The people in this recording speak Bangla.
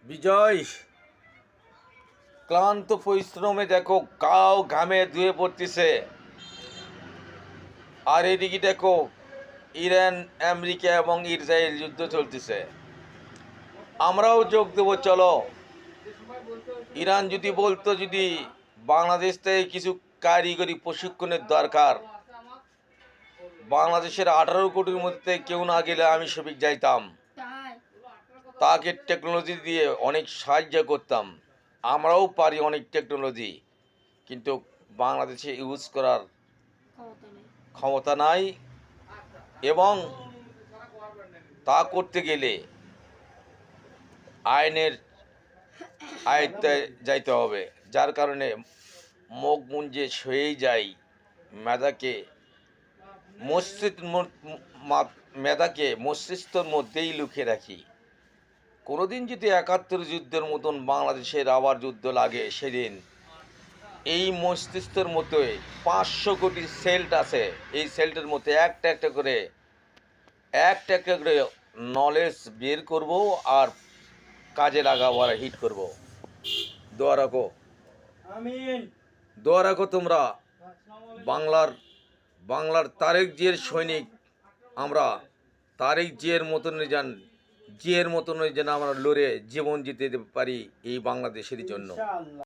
বিজয় ক্লান্ত পরিশ্রমে দেখো গাও ঘামে ধুয়ে পড়তেছে। আর এদিকে দেখো ইরান আমেরিকা এবং ইসরায়েল যুদ্ধ চলতেছে। আমরাও যোগ দেবো, চলো। ইরান যদি বলতো যদি বাংলাদেশ থেকে কিছু কারিগরি প্রশিক্ষণের দরকার, বাংলাদেশের 18 কোটির মধ্যে কেউ না গেলে আমি সবিক যাইতাম, তাকে টেকনোলজি দিয়ে অনেক সাহায্য করতাম। আমরাও পারি অনেক টেকনোলজি, কিন্তু বাংলাদেশে ইউজ করার ক্ষমতা নাই, এবং তা করতে গেলে আইনের আয়ত্তে যাইতে হবে। যার কারণে মুখ মুঞ্জে সয়েই যাই, মেধাকে মেধাকে মস্তিষ্কের মধ্যেই লুকিয়ে রাখি। কোনোদিন যদি 71 যুদ্ধের মতন বাংলাদেশের আবার যুদ্ধ লাগে, সেদিন এই মস্তিষ্কের মধ্যে 500 কোটি সেল্ট আছে। এই সেল্টের মধ্যে একটা একটা করে নলেজ বের করব, আর কাজে লাগাবো, আর হিট করব। দোয়া রাখো, আমিন। দোয়া রাখো তোমরা। বাংলার তারেক জিয়ার সৈনিক আমরা। তারেক জিয়ার মতন যেন আমরা লড়ে জীবন জিতে পারি এই বাংলাদেশের জন্য। ইনশাআল্লাহ।